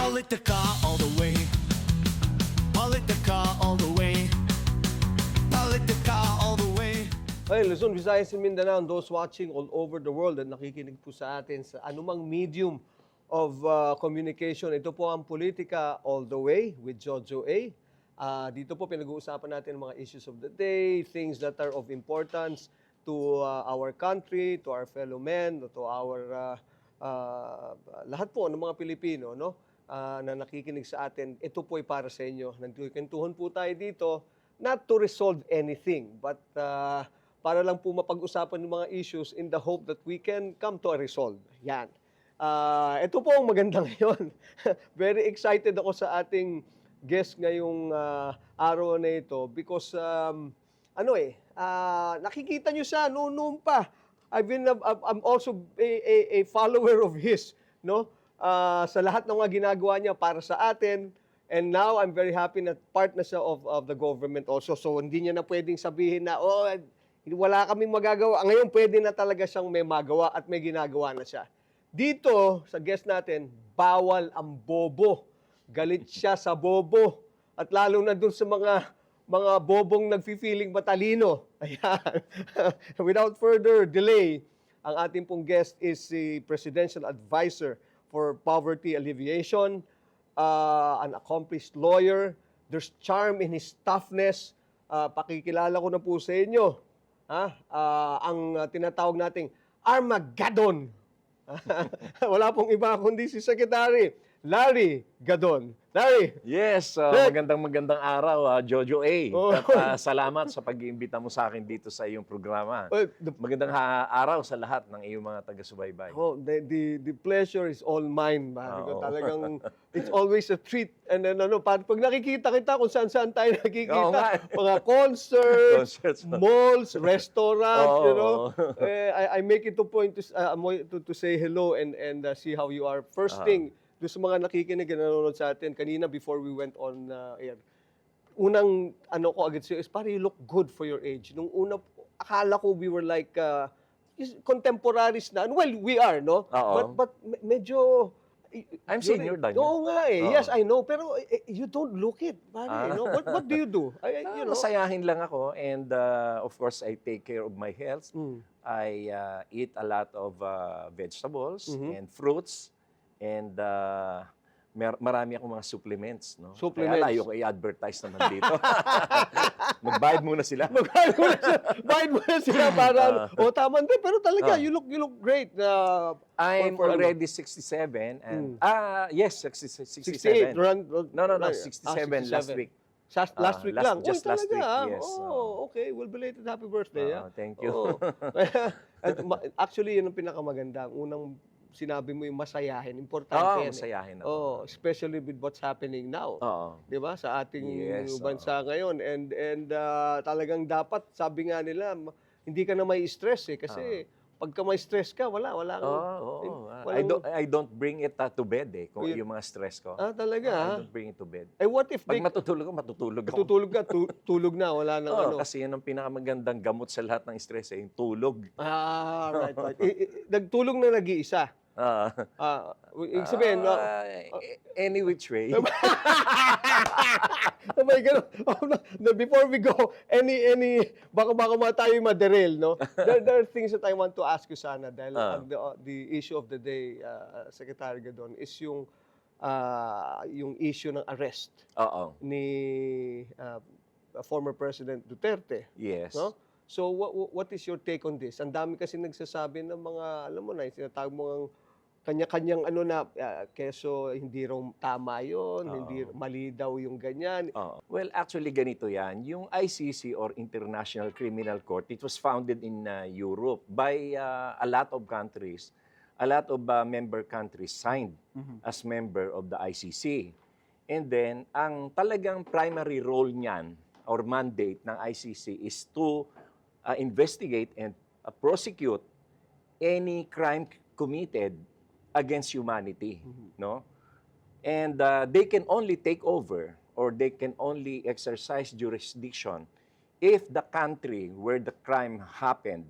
Politica all the way. Politica all the way. Politica all the way. Hey, Luzon, Visayas, and Mindanao, and those watching all over the world at nakikinig po sa atin sa anumang medium of communication. Ito po ang Politika All the Way with Jojo A. Dito po pinag-uusapan natin ang mga issues of the day, things that are of importance to our country, to our fellow men, to our lahat po ng mga Pilipino, no? Na nakikinig sa atin. Ito po ay para sa inyo. Nagkwentuhan po tayo dito, not to resolve anything, but para lang po mapag-usapan ng mga issues in the hope that we can come to a resolve. Yan. Ito po ang maganda ngayon. Very excited ako sa ating guest ngayong araw na ito because nakikita nyo siya noon pa. I'm also a follower of his, no? Sa lahat ng mga ginagawa niya para sa atin. And now I'm very happy na part na siya of the government also. So hindi niya na pwedeng sabihin na wala kaming magagawa. Ngayon pwede na talaga siyang may magawa at may ginagawa na siya. Dito sa guest natin, bawal ang bobo. Galit siya sa bobo. At lalo na dun sa mga bobong nagfi-feeling matalino. Ayan. Without further delay, ang ating pong guest is si Presidential Advisor for Poverty Alleviation, an accomplished lawyer. There's charm in his toughness. Pakikilala ko na po sa inyo. Ang tinatawag nating Armageddon. Wala pong iba kundi si Secretary Larry Gadon. Larry! Yes, magandang araw, Jojo A. At salamat sa pag-iimbita mo sa akin dito sa iyong programa. Magandang araw sa lahat ng iyong mga taga-subaybay. The pleasure is all mine. Talagang it's always a treat. And then, pag nakikita kita kung saan-saan tayo nakikita, mga concerts, malls, restaurants, I make it a point to say hello and see how you are. First thing, doon sa mga nakikinig na nanonood sa atin, kanina before we went on air, unang ko agad sa'yo is parang you look good for your age. Nung una, akala ko we were like contemporaries na. Well, we are, no? But medyo... I'm senior than you. Oo nga eh. Yes, I know. Pero you don't look it. What do you do? Masayahin lang ako and of course, I take care of my health. I eat a lot of vegetables and fruits. And marami akong mga supplements, no? Supplements. Kaya layo ko i-advertise naman dito. Magbayad muna sila. Bayad muna sila para, tama din. Pero talaga, you look great. I'm already 67. And, yes, 67. 68. No, 67 last week. Last week lang? Just last week, yes. Okay. Well, belated happy birthday. Thank you. Actually, yun ang pinakamaganda. Ang unang sinabi mo yung masayahin. Importante yan. Masayahin ako. Especially with what's happening now. Di ba? Sa ating bansa ngayon. And talagang dapat, sabi nga nila, hindi ka na may stress eh. Kasi pagka may stress ka, wala. I don't bring it to bed eh, kung yung mga stress ko. Talaga? I don't bring it to bed. What if pag matutulog ako, matutulog ako. Matutulog ka, tulog na, wala nang Kasi yan ang pinakamagandang gamot sa lahat ng stress eh, yung tulog. Right. Nagtulog na nag-iisa. Ibig sabihin, any which way. Before we go, baka tayo ma-derail, no? There are things that I want to ask you sana dahil the issue of the day, Secretary Gadon, is yung issue ng arrest ni former President Duterte. Yes. No? So what is your take on this? Ang dami kasi nagsasabi ng mga, alam mo na, sinatawag mo ang kanya-kanyang keso hindi raw tama yun, hindi mali daw yung ganyan. Well, actually ganito yan. Yung ICC or International Criminal Court, it was founded in Europe by a lot of countries. A lot of member countries signed as member of the ICC. And then, ang talagang primary role niyan or mandate ng ICC is to investigate and prosecute any crime committed against humanity, no? And they can only take over or they can only exercise jurisdiction if the country where the crime happened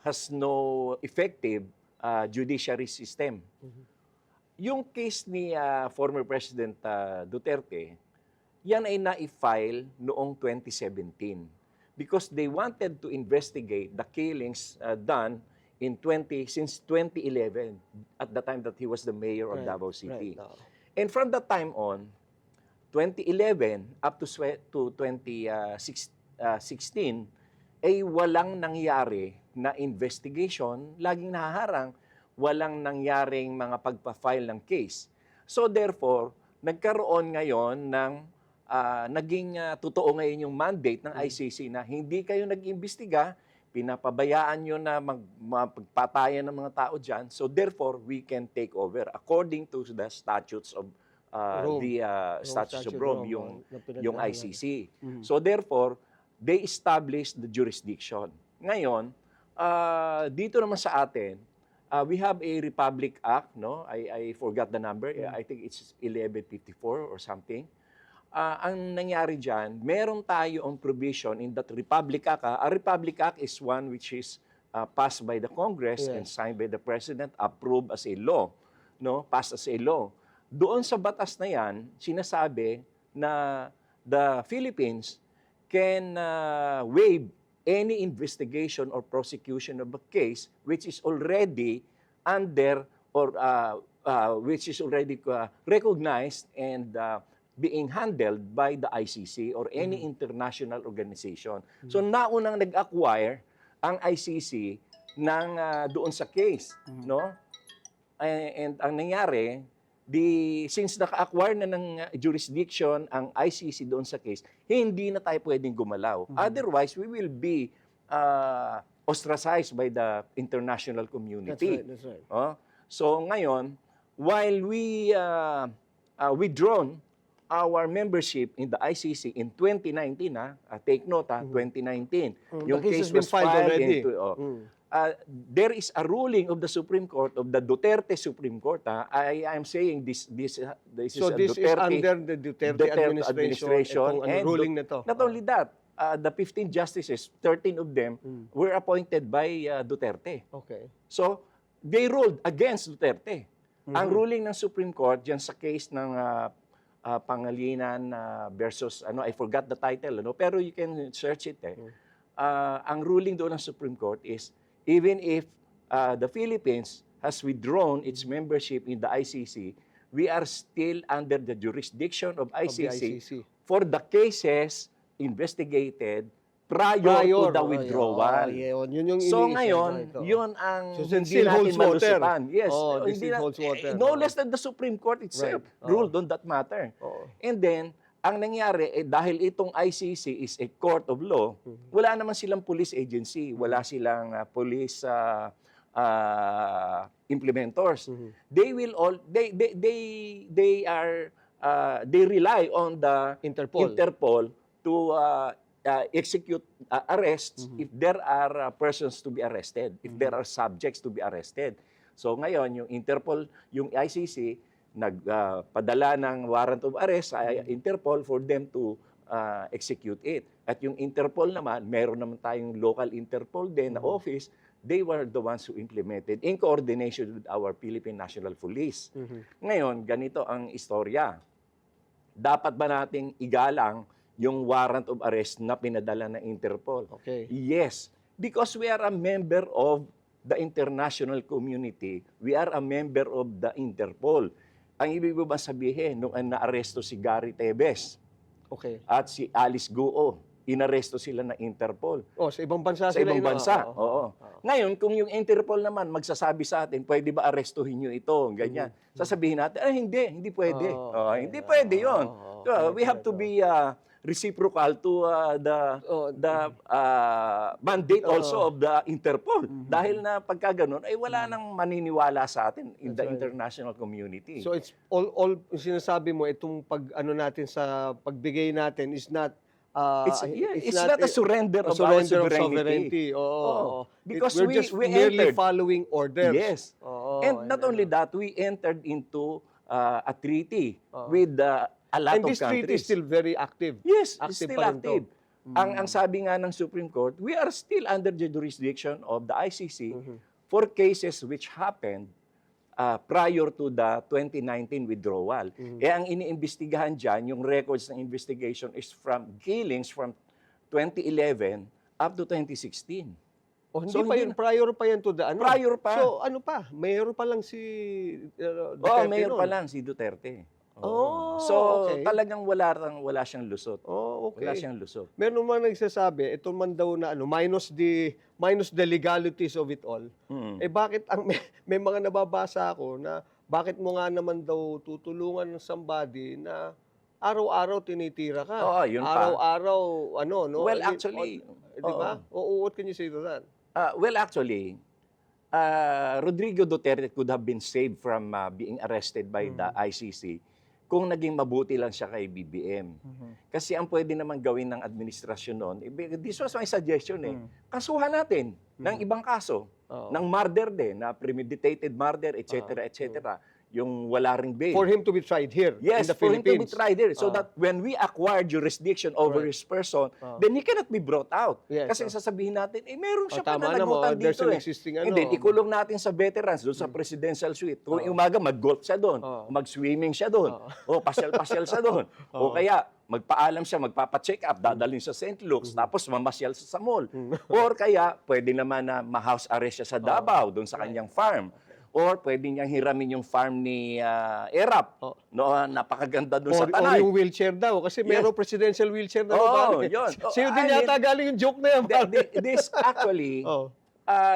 has no effective judiciary system. yung case ni former President Duterte, yan ay na-file noong 2017 because they wanted to investigate the killings done since 2011 at the time that he was the mayor of Davao City. Right. And from that time on, 2011 up to 2016, ay walang nangyari na investigation, laging nahaharang, walang nangyaring mga pagpa-file ng case. So therefore, nagkaroon ngayon ng naging totoo ngayon yung mandate ng ICC na hindi kayo nag-imbestiga, pinapabayaan nyo na magpatayan ng mga tao dyan. So therefore, we can take over according to the statutes of Statutes of Rome, yung ICC. So therefore, they established the jurisdiction. Ngayon, dito naman sa atin, we have a Republic Act, no? I forgot the number. I think it's 1154 or something. Ang nangyari dyan, meron tayo ang provision in that Republic Act. A Republic Act is one which is passed by the Congress and signed by the President, approved as a law, no? Passed as a law. Doon sa batas na yan, sinasabi na the Philippines can waive any investigation or prosecution of a case which is already under or which is already recognized and being handled by the ICC or any international organization. So naunang nag-acquire ang ICC ng doon sa case, no? And ang nangyari, since naka-acquire na ng jurisdiction ang ICC doon sa case, hindi na tayo pwedeng gumalaw. Otherwise, we will be ostracized by the international community. That's right. So ngayon, while we withdrawn our membership in the ICC in 2019, take note, 2019. The Yung case has case been was filed filed already. there is a ruling of the Supreme Court, of the Duterte Supreme Court. I am saying this So is a this is Duterte, under the Duterte administration, itong and ruling na to. Not only that, the 15 justices, 13 of them were appointed by Duterte. Okay. So, they ruled against Duterte. Ang ruling ng Supreme Court dyan sa case ng Pangilinan versus, I forgot the title, pero you can search it. Ang ruling doon ng Supreme Court is, even if the Philippines has withdrawn its membership in the ICC, we are still under the jurisdiction of ICC, for the cases investigated prior to the withdrawal. Yun yung So iniisip ngayon, na ito. yun ang So, hindi still natin holds water. malusutan. Yes, This hindi still holds water. no less than the Supreme Court itself ruled on that matter. And then, ang nangyari, dahil itong ICC is a court of law, wala naman silang police agency, wala silang police implementors. They will all they rely on the Interpol to execute arrests if there are persons to be arrested, if there are subjects to be arrested. So ngayon, yung Interpol, yung ICC, nagpadala ng warrant of arrest sa Interpol for them to execute it. At yung Interpol naman, meron naman tayong local Interpol din na office, they were the ones who implemented in coordination with our Philippine National Police. Ngayon, ganito ang istorya. Dapat ba nating igalang yung warrant of arrest na pinadala ng Interpol? Okay. Yes, because we are a member of the international community. We are a member of the Interpol. Ang ibig ba sabihin, nung naaresto si Gary Tevez at si Alice Guo, inaresto sila ng Interpol. Sa ibang bansa Sa sila. ibang bansa, oo. Ngayon, kung yung Interpol naman magsasabi sa atin, pwede ba arestuhin nyo ito, ganyan. Sasabihin natin, hindi pwede. Hindi pwede yun. We have to be reciprocal to the mandate also of the Interpol. Dahil na pagka ganun, ay wala nang maniniwala sa atin in the international community. So it's all sinasabi mo, itong natin sa pagbigay natin is not it's not a surrender of our sovereignty. Because We're just we merely entered. following orders. Yes. And not only that, we entered into a treaty with a lot And of this treaty is countries. still very active. Yes, it's still pa rin to. active. Ang sabi nga ng Supreme Court, we are still under the jurisdiction of the ICC for cases which happened prior to the 2019 withdrawal. Eh, ang iniimbestigahan dyan, yung records ng investigation is from killings from 2011 up to 2016. O hindi So, pa hindi yun, prior pa yan to the ano? Prior pa. So ano pa, mayor pa lang si Oo, Duterte mayor noon. pa lang si Duterte. Oh, So, okay. talagang wala siyang lusot. Oh, okay. Wala siyang lusot. Meron man nagsasabi, ito man daw na ano, minus the legalities of it all. Mm. Eh bakit may mga nababasa ako na bakit mo nga naman daw tutulungan ng somebody na araw-araw tinitira ka. Oo, yun pa. Araw-araw ano, no? Well, I mean, actually, di ba? Oo, what can you say to that? Well, actually, Rodrigo Duterte could have been saved from being arrested by the ICC kung naging mabuti lang siya kay BBM. Kasi ang pwede naman gawin ng administrasyon noon, this was my suggestion kasuhan natin ng ibang kaso, Oo. ng murder din, na premeditated murder, etc., etc., yung wala ring bail. For him to be tried here Yes, in the for him to be Philippines. tried here. So that when we acquire jurisdiction over Correct. his person, then he cannot be brought out. Yes, Kasi sasabihin natin, meron siya tama pananagutan naman, there's dito an existing ano. Hindi, ikulong natin sa veterans doon sa presidential suite. Kung umaga, mag-golf siya doon, mag-swimming siya doon, o pasyal-pasyal siya doon. O kaya, magpaalam siya, magpapa-check up, dadalhin sa St. Luke's, tapos mamasyal sa mall. Or kaya, pwede naman na ma-house arrest siya sa Davao, doon sa kanyang farm. Or pwede niyang hiramin yung farm ni Erap. No, napakaganda doon sa Or Tanay. yung wheelchair daw. Kasi mayroong presidential wheelchair na Oo, pare. yun. Sa'yo I din mean, yata galing yung joke na yan. pare. This actually, Oh.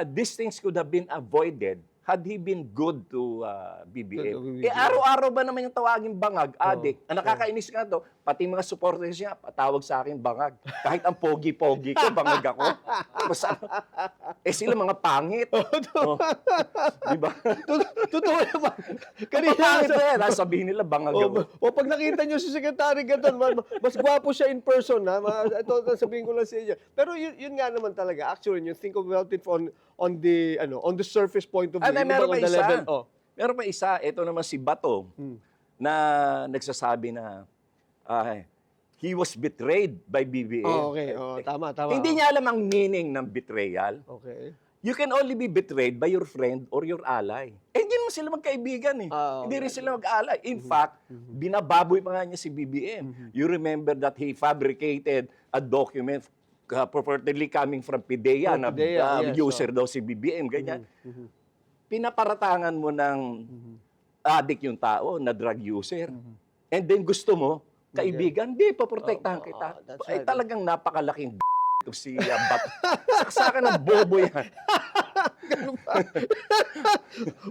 these things could have been avoided had he been good to BBM. To BBM. Eh, araw-araw ba naman yung tawaging bangag, adik? Ang nakakainis nga to, pati mga supporters niya, patawag sa akin bangag. Kahit ang pogi-pogi ko, bangag ako. Tapos, sila mga pangit. Diba? Totoo naman. Kanina Pangit na sabihin nila bangag ako. o pag nakita nyo si Secretary Gaton, mas gwapo siya in person. Ha? Ito, sabihin ko lang sa inyo. Pero yun nga naman talaga. Actually, you think about it on the surface point of view. Meron pa on the isa. level. Oh. Meron pa isa. Ito naman si Bato na nagsasabi na he was betrayed by BBM. Oh, okay. Oh, tama. Hindi niya alam ang meaning ng betrayal. Okay. You can only be betrayed by your friend or your ally. Eh, hindi naman sila magkaibigan eh. Hindi rin sila mag-ally. In fact, binababoy pa nga niya si BBM. You remember that he fabricated a document purportedly coming from PIDEA na yes, user daw si BBM, ganyan. Pinaparatangan mo ng addict yung tao na drug user. And then gusto mo, kaibigan, hindi, paprotektahan kita. that's Ay, right. talagang napakalaking ito si Bat. Saksakan ng bobo yan.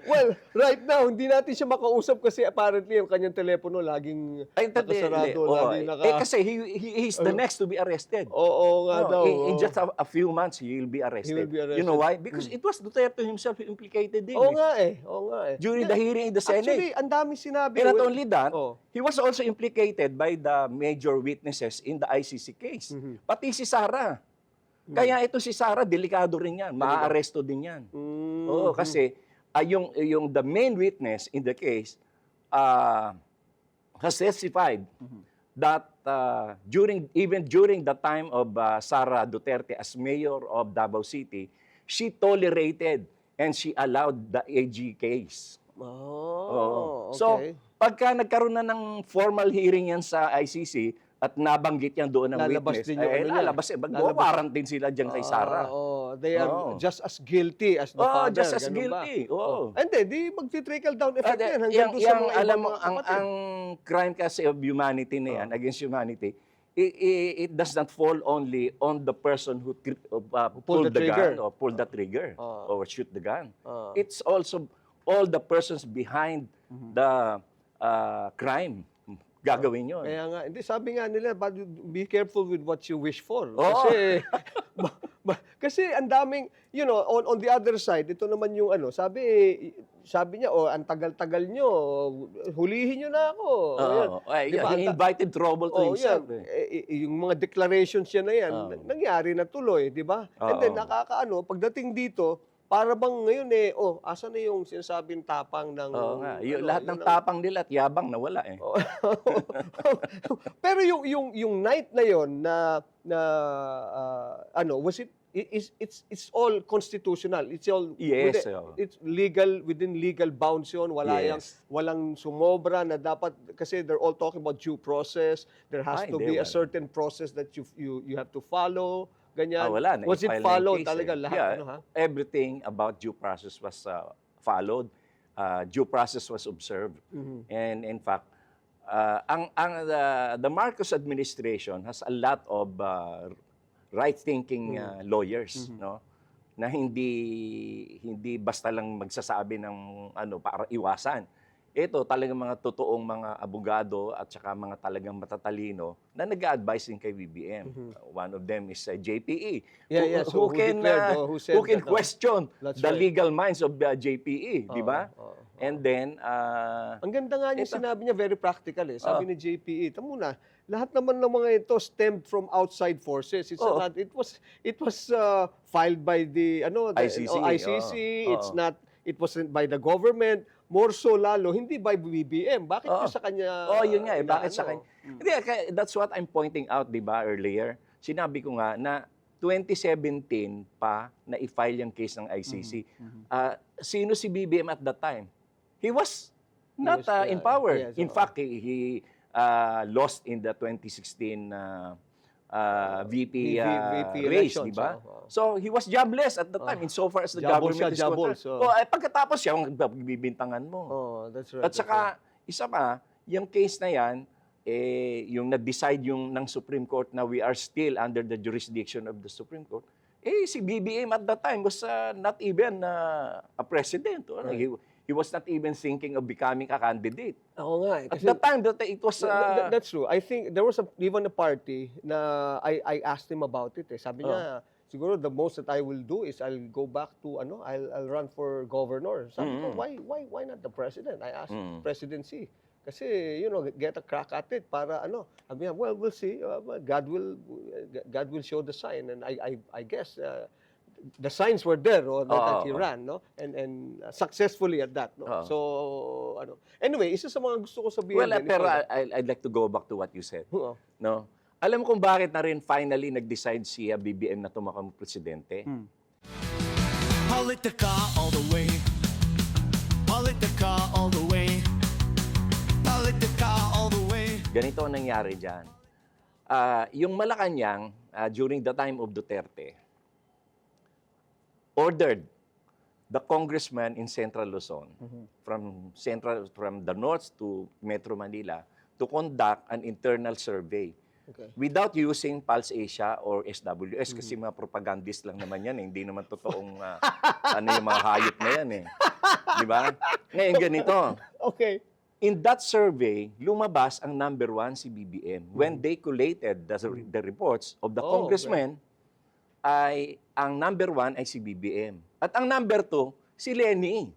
Well, right now, hindi natin siya makausap kasi apparently yung kanyang telepono laging nakasarado. Laging kasi he's the next to be arrested. Oo nga daw. In just a few months, he will be arrested. He will be arrested. You know why? Because it was Duterte himself who implicated din. Oo nga eh. Oo nga eh. During the hearing in the Senate. Actually, ang dami sinabi. And not only that, Oh. he was also implicated by the major witnesses in the ICC case. Pati si Sara. Kaya ito si Sara, delikado rin yan. Maaaresto din yan. Oo, kasi yung the main witness in the case has testified that even during the time of Sara Duterte as mayor of Davao City, she tolerated and she allowed the AG case. Oh, okay. So, pagka nagkaroon na ng formal hearing yan sa ICC at nabanggit yan doon ng Lalabas witness, din yung ano niya. lalabas. Magwa-quarantine sila dyan kay Sara. They are just as guilty as the father. Just as ganun ba? guilty. Oo. And then, di mag-trickle down effect yan hanggang doon sa Yang, mga alam ibang mo, mga kapatid. ang crime kasi of humanity na yan, against humanity, it does not fall only on the person who pulled the gun or pulled the trigger or shoot the gun. It's also all the persons behind the crime gagawin yun. Kaya nga, hindi, sabi nga nila, be careful with what you wish for. Oo. Kasi, kasi ang daming, on the other side, ito naman yung sabi niya, ang tagal-tagal nyo, hulihin nyo na ako. Diba? He invited trouble to himself. Yung mga declarations niya na yan, nangyari na tuloy, di ba? And then, pagdating dito, para bang ngayon asa na yung sinasabing tapang ng... Oo nga. Lahat ng tapang nila at yabang nawala eh. Pero yung night na yon was it it's all constitutional. It's all Yes, it's legal, within legal bounds yun. Yes. Walang sumobra na dapat, kasi they're all talking about due process. There has to Hindi, be a wala. certain process that you have to follow. Ganyan. Wala na. Was it I-file na yung followed case, talaga eh. lahat? Yeah, Ano, ha? everything about due process was followed. Due process was observed. And in fact, the Marcos administration has a lot of right-thinking lawyers, no? Na hindi basta lang magsasabi ng ano para iwasan. Ito talagang mga totoong mga abogado at saka mga talagang matatalino na nag-a-advise din kay BBM. One of them is JPE. Yeah, so who declared, who said who can that, question That's the right. legal minds of JPE, di ba? And then Ang ganda nga yung ito. sinabi niya, very practical eh. Sabi ni JPE, tamo na, lahat naman ng mga ito stemmed from outside forces. It's not, it was filed by the ICC, ICC. It's not, it wasn't by the government. More so lalo, hindi by BBM. Bakit yun sa kanya? Yun nga eh. Bakit sa inaano? kanya? Hindi, that's what I'm pointing out, di ba, earlier. Sinabi ko nga na 2017 pa na i-file yung case ng ICC. Sino si BBM at that time? He was not in power. yes, In fact, he lost in the 2016 VP race, elections, di ba? oo. So, he was jobless at the time insofar as the Jabol government is siya, jabol, concerned. so. Pagkatapos siya, ang bibintangan mo. Oh, that's right. At saka, isa pa, yung case na yan, yung na-decide yung ng Supreme Court na we are still under the jurisdiction of the Supreme Court, si BBM at that time was not even a president. Or, he was not even thinking of becoming a candidate. Oo nga eh. At Kasi, that time, it was... that's true. I think there was even a party na I asked him about it eh. Sabi niya, siguro the most that I will do is I'll go back to I'll run for governor. Sabi ko, why not the president? I asked presidency. Kasi get a crack at it para sabi niya, well, we'll see. God will show the sign, and I guess the signs were there that he ran, no? And successfully at that, no? So anyway, isa sa mga gusto ko sabihin pero I'd like to go back to what you said. No? Alam mo kung bakit na rin finally nag-decide si BBM na tumakang presidente? Politica all the way. Politica all the way. Politica all the way. Ganito ang nangyari dyan. Yung Malacanang, during the time of Duterte, ordered the congressman in Central Luzon, from the north to Metro Manila, to conduct an internal survey. Okay. Without using Pulse Asia or SWS, kasi mga propagandist lang naman yan, hindi naman totoong yung mga hayop na yan eh. Di ba? Ngayon ganito. Okay. In that survey, lumabas ang number 1 si BBM. When they collated the reports of the congressmen, ay ang number 1 ay si BBM. At ang number 2, si Lenny.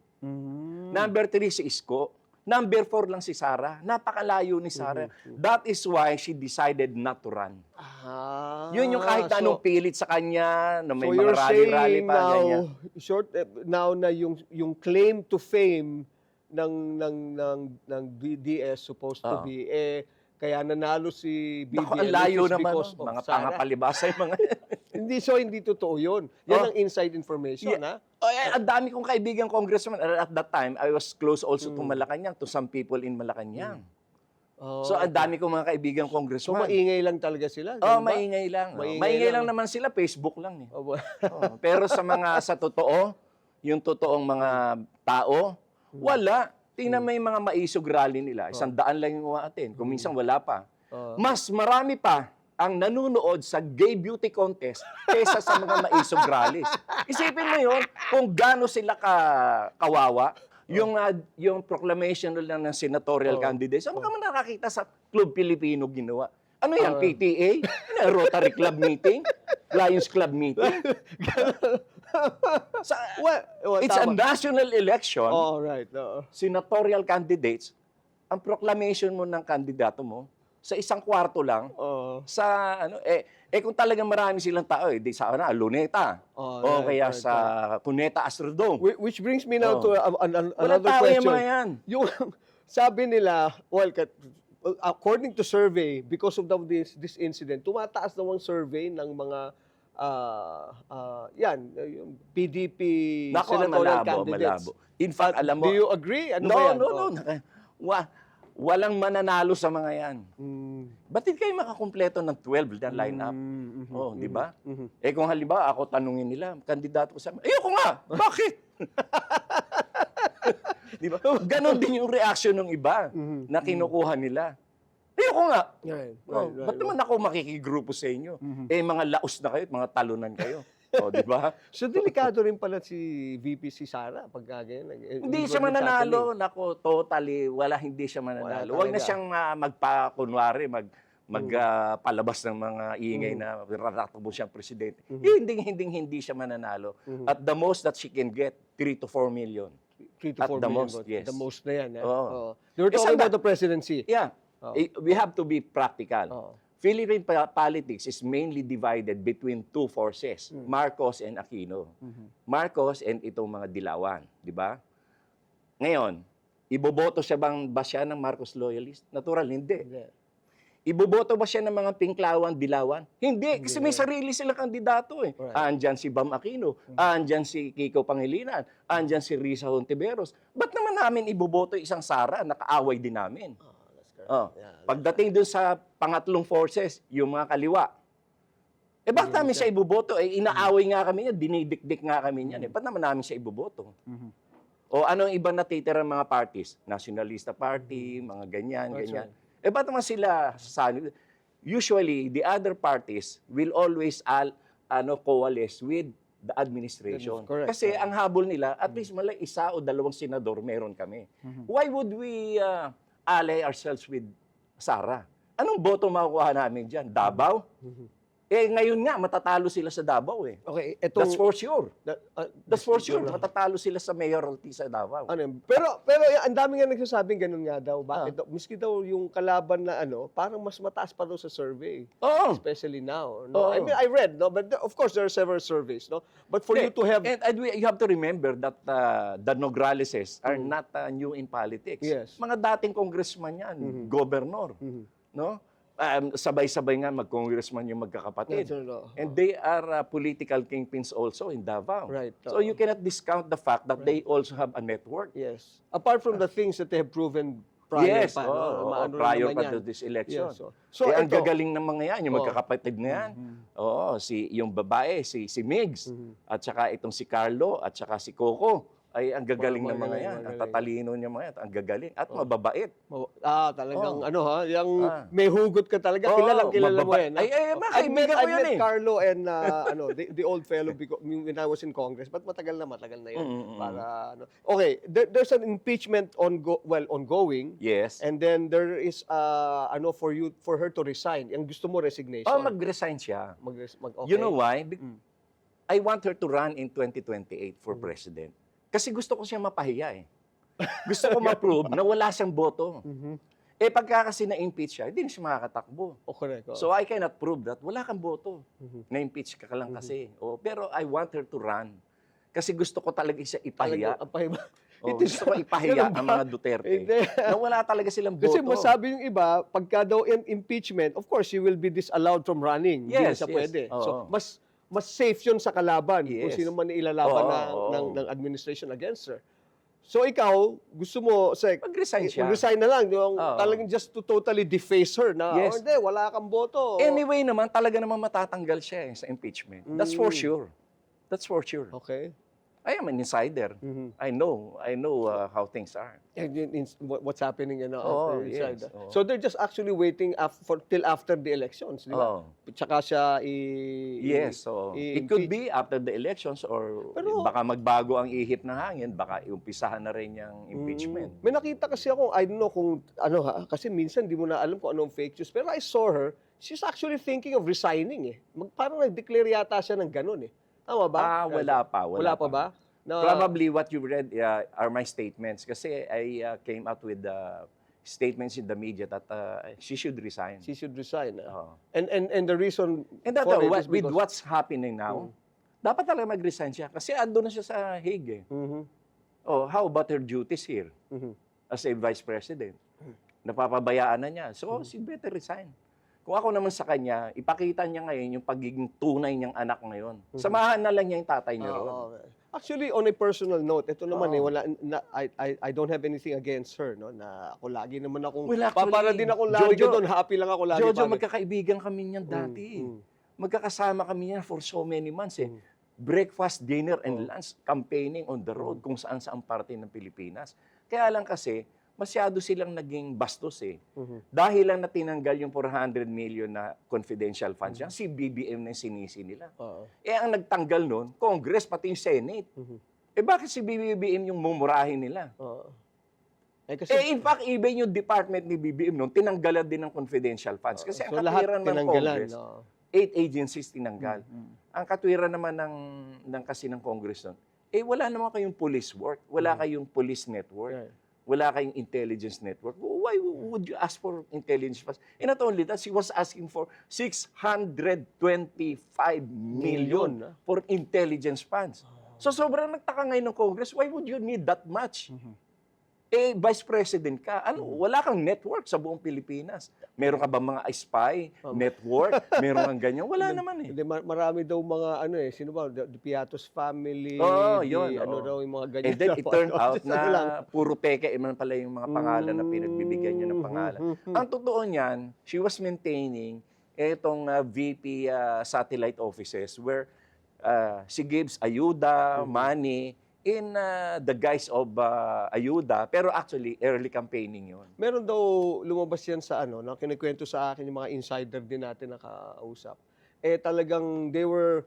Number 3 si Isko. Number 4 lang si Sara. Napakalayo ni Sara. That is why she decided not to run. Yun yung kahit anong pilit sa kanya, na may mga rally-rally pa. Now na yung claim to fame ng DS supposed to be kaya nanalo si BBM. Naku, ang layo naman. Mga Sara. pangapalibasa yung mga... Hindi totoo yun. Yan ang inside information, ha? Ang dami kong kaibigan congressman. At that time, I was close also to Malacanang, to some people in Malacanang. So, ang dami kong mga kaibigan So, congressman. maingay lang talaga sila? Maingay lang. Maingay lang naman sila. Facebook lang eh. Pero sa totoo, yung totoong mga tao, wala. Tingnan mo yung mga maisog rally nila. 100 lang yung umaattend. Kung minsan wala pa. Mas marami pa ang nanunood sa gay beauty contest kaysa sa mga maisog rallies. Isipin mo yun, kung gaano sila kawawa, yung proclamation lang ng senatorial candidates, saan ka man nakakita sa Club Pilipino ginawa? Ano yan, PTA? Rotary Club meeting? Lions Club meeting? It's a national election. Right. Senatorial candidates, ang proclamation mo ng kandidato mo, sa isang kwarto lang, kung talagang marami silang tao, di sa Luneta, o kaya sa Cuneta Astrodome. Which brings me now to another Walang tao question. yung mga yan. Yung sabi nila, according to survey, because of this incident, tumataas daw ang survey ng mga yung PDP Nako, senatorial malabo, candidates. malabo. In fact, alam mo, Do you agree? Ano ba no, yan? no, Oh. no. Walang mananalo sa mga yan. Ba't hindi kayo makakumpleto ng 12 na lineup? Oh, di ba? Eh kung halimbawa ako tanungin nila, kandidato ko sa... Ayoko nga! Bakit? Di ba? Ganon din yung reaction ng iba na kinukuha nila. Ayoko nga! Ba't naman ako makikigrupo sa inyo? Eh mga laos na kayo, mga talunan kayo. Oh, di ba? So, delikado rin pala si VP si Sara pagka ganyan. Hindi siya mananalo. Nako, totally, hindi siya mananalo. Huwag na talaga. siyang magpakunwari, palabas ng mga ingay na ratakbo siyang presidente. Hindi siya mananalo. At the most that she can get, 3 to 4 million. 3 to At 4 the million most, votes. yes. The most na yan. Oo. Oh. They were Isang talking about the presidency. Yeah. Oh. We have to be practical. Oh. Philippine politics is mainly divided between two forces, Marcos and Aquino. Marcos and itong mga dilawan, di ba? Ngayon, iboboto ba siya ng Marcos loyalist? Natural, hindi. Iboboto ba siya ng mga pinklawan, dilawan? Hindi, kasi may sarili silang kandidato eh. Right. Andyan si Bam Aquino, andyan si Kiko Pangilinan, andyan si Risa Hontiveros. Ba't naman namin iboboto isang Sara na kaaway din namin? Oh. Pagdating dun sa pangatlong forces, yung mga kaliwa, eh bakit namin siya iboboto? Eh inaaway nga kami yan, dinidikdik nga kami yan. Eh ba't naman namin siya iboboto? O ano ang ibang natitira mga parties? Nationalista Party, mga ganyan, ganyan. Eh ba't naman sila sasanib? Usually, the other parties will always coalesce with the administration. Correct. Kasi ang habol nila, at least malay isa o dalawang senador meron kami. Why would we ally ourselves with Sara? Anong boto makukuha namin dyan? Davao? Eh ngayon nga, matatalo sila sa Davao eh. Okay, That's for sure. That's for sure. siguro. Matatalo sila sa mayoralty sa Davao. Ano yun? Pero ang dami nga nagsasabing ganun nga daw. Bakit daw? Miski daw yung kalaban na parang mas mataas pa daw sa survey. Oo. Especially now. No? Oo. I mean, I read, no? But of course, there are several surveys. No? But for you to have... And you have to remember that the Nograleses are not new in politics. Yes. Mga dating congressman yan, governor. No? Sabay-sabay nga mag-congressman yung magkakapatid. And they are political kingpins also in Davao. Right. So you cannot discount the fact that they also have a network. Yes. Apart from the things that they have proven prior Yes, pa. No? Maano rin prior naman pa yan. to this election. Yes, so ang ito, gagaling ng mga yan, yung magkakapatid na yan. Oo, yung babae, si Migs, at saka itong si Carlo, at saka si Coco. Ay, ang gagaling ng mga Magaling, yan. Ang magaling. tatalino niya mga yan. Ang gagaling. At mababait. talagang yung may hugot ka talaga. Kilala mo yan. Ay, I met ko yan eh. Carlo and the old fellow when I was in Congress. But matagal na yun. Para okay, there's an impeachment ongoing. Yes. And then there is for her to resign. Ang gusto mo resignation. Mag-resign siya. Okay. You know why? I want her to run in 2028 for president. Kasi gusto ko siya mapahiya eh. Gusto ko ma-prove na wala siyang boto. Eh pagka kasi na-impeach siya, hindi na siya makakatakbo. Correct. So I cannot prove that wala kang boto. Na-impeach ka lang kasi. Pero I want her to run. Kasi gusto ko talaga siya ipahiya. Gusto ko ipahiya ang mga Duterte. Na wala talaga silang boto. Kasi masabi yung iba, pagka daw impeachment, of course, she will be disallowed from running. Hindi na siya pwede. So mas safe yun sa kalaban kung sino man ilalaban ng administration against her. So ikaw, gusto mo, mag-resign siya. Mag-resign na lang. Yung talagang just to totally deface her na, hindi, wala kang boto. Anyway naman, talaga naman matatanggal siya sa impeachment. That's for sure. That's for sure. Okay. I am an insider. I know how things are. What's happening inside. Yes. So they're just actually waiting till after the elections, di ba? Tsaka siya Yes, so it could be after the elections or baka magbago ang ihip ng hangin, baka umpisahan na rin yung impeachment. May nakita kasi ako, I don't know kung kasi minsan di mo na alam kung anong fake news, pero I saw her, she's actually thinking of resigning eh. Parang nag-declare yata siya ng ganun eh. Tama ba? Wala pa. Wala pa ba? Probably what you read are my statements kasi I came out with statements in the media that she should resign. She should resign. And the reason for it is with what's happening now, dapat talaga mag-resign siya kasi ando na siya sa Hague. How about her duties here as a vice president? Napapabayaan na niya. So, she better resign. Kung ako naman sa kanya, ipakita niya ngayon yung pagiging tunay niyang anak ngayon. Samahan na lang niya yung tatay niya ron. Oo. Actually, on a personal note, ito naman Oo. wala, I don't have anything against her, no? Na ako lagi naman akong, Well, actually, para din ako lagi Jojo, doon, happy lang ako lagi. Jojo, pare. magkakaibigan kami niyan dati. Magkakasama kami niyan for so many months eh. Breakfast, dinner, and lunch, campaigning on the road kung saan-saan parte ng Pilipinas. Kaya lang kasi, masyado silang naging bastos eh. Dahil lang na tinanggal yung 400 million na confidential funds yan, si BBM na yung sinisi nila. Oo. Eh, ang nagtanggal nun, Congress, pati yung Senate. Eh, bakit si BBM yung mumurahin nila? Oo. Eh, kasi, In fact, even yung department ni BBM noon, tinanggalan din ng confidential funds. Kasi ang so lahat katwiran ng tinanggalan. Congress, No? 8 agencies tinanggal. Ang katwiran naman ng kasi ng Congress noon, eh wala naman kayong police work, wala kayong police network, Right. wala kayong intelligence network. Why would you ask for intelligence funds? And not only that, she was asking for 625 million for intelligence funds. So sobrang nagtaka ngayon ng Congress, why would you need that much? Eh, Vice President ka, wala kang network sa buong Pilipinas. Meron ka ba mga spy network? Meron kang ganyan? Wala naman eh. Hindi, marami daw mga sino ba, the Piatos family, Oo, yun, ano oo. daw yung mga ganyan. And then it turned out Ano lang. na puro peke man pala yung mga pangalan na pinagbibigyan niya ng pangalan. Ang totoo niyan, she was maintaining itong VP satellite offices where she gives ayuda, money, in the guise of ayuda, pero actually, early campaigning yun. Meron daw lumabas yan sa na kinikwento sa akin yung mga insider din natin nakausap. Eh talagang they were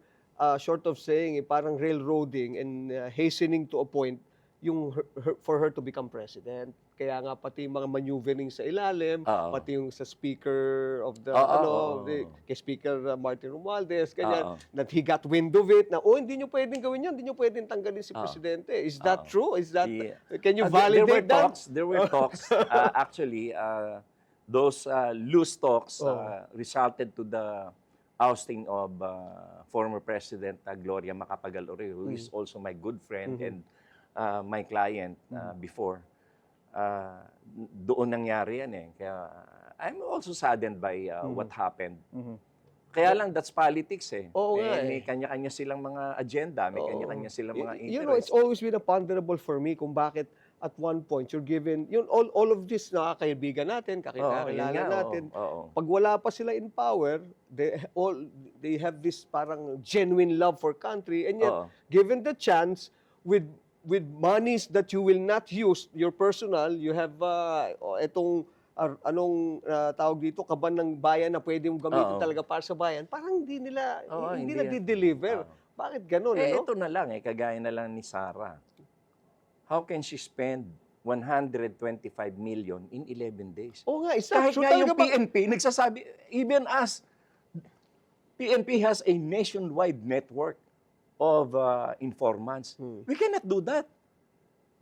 short of saying parang railroading and hastening to appoint yung for her to become president. Kaya nga pati mga maneuvering sa ilalim, pati yung sa speaker of the kay Speaker Martin Romualdez, ganyan, that he got wind of it na hindi nyo pwedeng gawin yan, hindi nyo pwedeng tanggalin si presidente. Is that true? Is that can you validate that? There were talks. Actually, those loose talks resulted to the ousting of former President Gloria Macapagal-Arroyo, who is also my good friend and my client before. Doon nangyari yan eh. Kaya I'm also saddened by what happened. Kaya lang, that's politics eh. Oo nga eh. May kanya-kanya silang mga agenda, may kanya-kanya silang mga interest. You know, it's always been a ponderable for me kung bakit at one point you're given, all of this na kaibigan natin, kakilala natin, pag wala pa sila in power, they have this parang genuine love for country, and yet, given the chance, with monies that you will not use, your personal, you have itong tawag dito, kaban ng bayan na pwede mong gamitin talaga para sa bayan, parang hindi nila deliver. Bakit ganun? Ito na lang kagaya na lang ni Sarah. How can she spend 125 million in 11 days? Oo nga, Kahit nga yung PNP, nagsasabi, even as PNP has a nationwide network of informants. We cannot do that.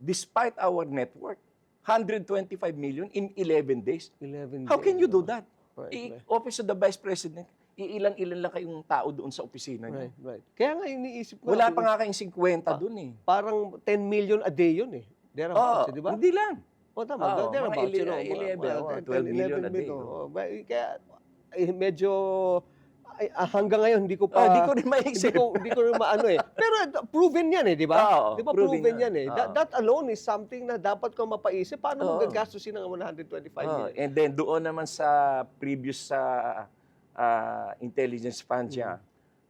Despite our network, 125 million in 11 days. 11 How can you do that? Right. Office of the Vice President, ilan-ilan lang kayong tao doon sa opisina niyo. Right. Kaya nga iniisip ko. Wala pa nga kayong 50 doon eh. Parang 10 million a day yun eh. Thereabouts, di ba? Hindi lang. Tama. Thereabouts, 11, 12 million a day. Kaya medyo hanggang ngayon hindi ko pa hindi ko rin maisip. Hindi ko rin maano eh. Pero proven 'yan eh, di ba? Di ba proven 'yan eh. That alone is something na dapat ko mapaisip paano mo gagastusin ng 125 million. And then doon naman sa previous intelligence fund niya,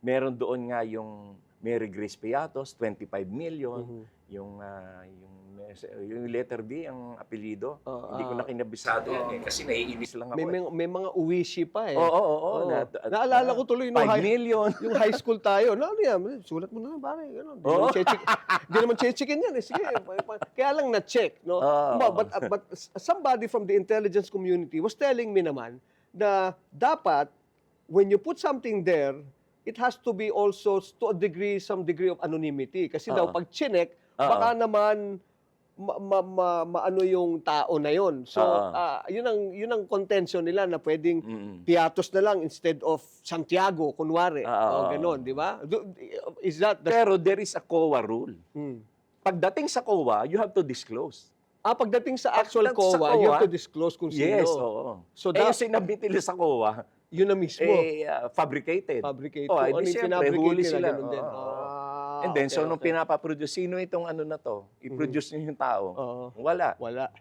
meron doon nga yung Mary Grace Piatos, 25 million, yung letter B, ang apelyido. Hindi ko na kinabisado yan eh, kasi naiinis lang ako. May mga uwishi pa eh. Oo. Naalala ko tuloy 5 million. yung high school tayo. Ano yan? Sulat mo na lang, pare. Hindi naman chechikin yan eh. Sige. Kaya lang na-check. No? But somebody from the intelligence community was telling me naman na dapat, when you put something there, it has to be also to a degree, some degree of anonymity. Kasi daw, pag chinek, baka naman maano yung tao na yon. So, yun ang contention nila na pwedeng Piatos na lang instead of Santiago, kunwari. Ganon, di ba? Is that Pero there is a COA rule. Pagdating sa COA, you have to disclose. Pagdating sa actual Pagdating sa COA, you have COA, to disclose kung sino. yes, oo. So, Yung sinabit nila sa COA, yun na mismo. fabricated. Fabricate. Oh, Kung ay ano di yung siyempre, pinabricate huli nila, sila. ganun din. Oo. And then, so nung Okay. pinapaproduce, sino itong ano na to? I-produce niyo yung tao. Oo. Wala. Wala.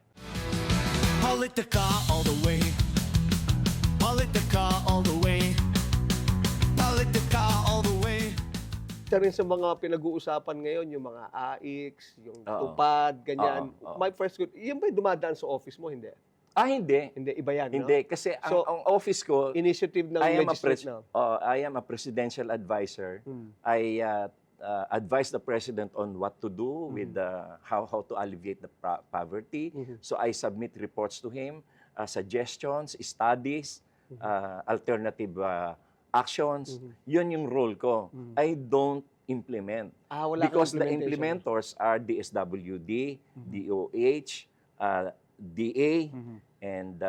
Politica all the way. Politica all the way. Politica all the way. Isa rin sa mga pinag-uusapan ngayon, yung mga AIX, yung Oo. tupad, ganyan. Oo. My first, yan ba yung dumadaan sa office mo? Hindi. Hindi. Hindi, iba yan, Hindi. no? Kasi So, ang office ko, Initiative ng I legislature. am a presidential advisor. Hmm. I advise the president on what to do with how to alleviate the poverty. So I submit reports to him, suggestions, studies, alternative actions. Yun yung role ko. I don't implement. Wala kang Because the implementation. implementers are DSWD, DOH, DA, and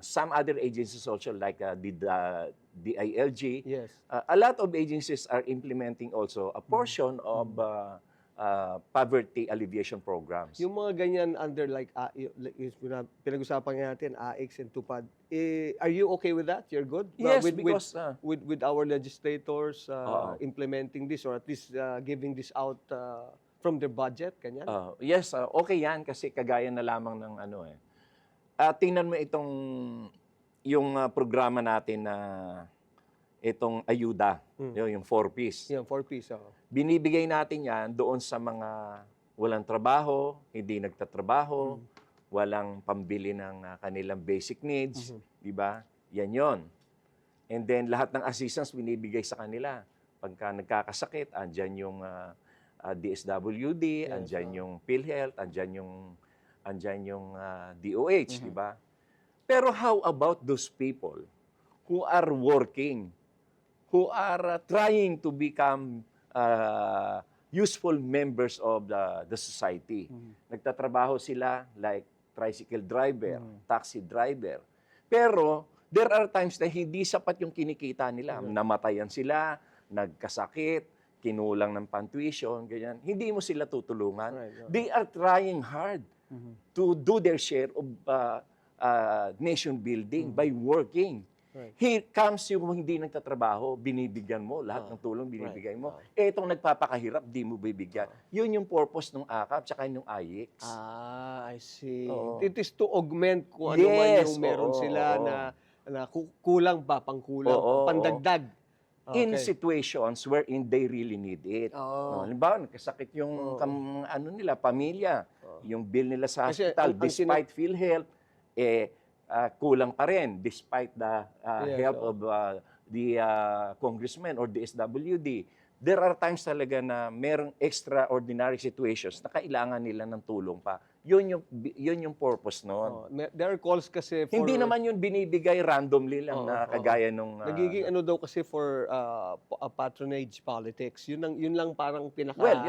some other agencies also like the DILG. Yes. A lot of agencies are implementing also a portion of poverty alleviation programs. Yung mga ganyan under like, pinag-usapan nga natin, AIX and tupad, are you okay with that? You're good? Yes, with, because with our legislators Oo. implementing this or at least giving this out from their budget, kanyan? yes, okay yan kasi kagaya na lamang ng ano eh. Tingnan mo itong yung programa natin na itong ayuda, yung 4Ps. Yan, 4Ps. Binibigay natin yan doon sa mga walang trabaho, hindi nagtatrabaho, walang pambili ng kanilang basic needs, di ba? Yan yon. And then lahat ng assistance binibigay sa kanila. Pagka nagkakasakit, andyan yung DSWD, andyan yung PhilHealth, andyan yung DOH, di ba? Pero how about those people who are working, who are trying to become useful members of the society? Nagtatrabaho sila like tricycle driver, taxi driver. Pero there are times na hindi sapat yung kinikita nila. Namatayan sila, nagkasakit, kinulang ng pantuition, ganyan. Hindi mo sila tutulungan. Right. They are trying hard to do their share of nation building by working. Right. Here comes yung hindi nagtatrabaho, binibigyan mo, lahat ng tulong binibigay mo. Itong nagpapakahirap, di mo bibigyan. Yun yung purpose ng AKAP tsaka yung AIX. I see. Oo. It is to augment kung ano man Yes, yung meron oo, sila oo. na kulang pa, pangkulang, Oo, pandagdag. In Okay. situations wherein they really need it. Oo. No, halimbawa, nagkasakit yung ano nila, pamilya, yung bill nila sa Kasi hospital, ang despite PhilHealth, kulang pa rin, despite the Yes, help of the congressman or the SWD. There are times talaga na merong extraordinary situations na kailangan nila ng tulong pa. Yun yung purpose noon. There are calls kasi for... Hindi naman yun binibigay randomly lang na kagaya nung... Nagiging ano daw kasi for patronage politics. Yun lang parang pinaka... Well,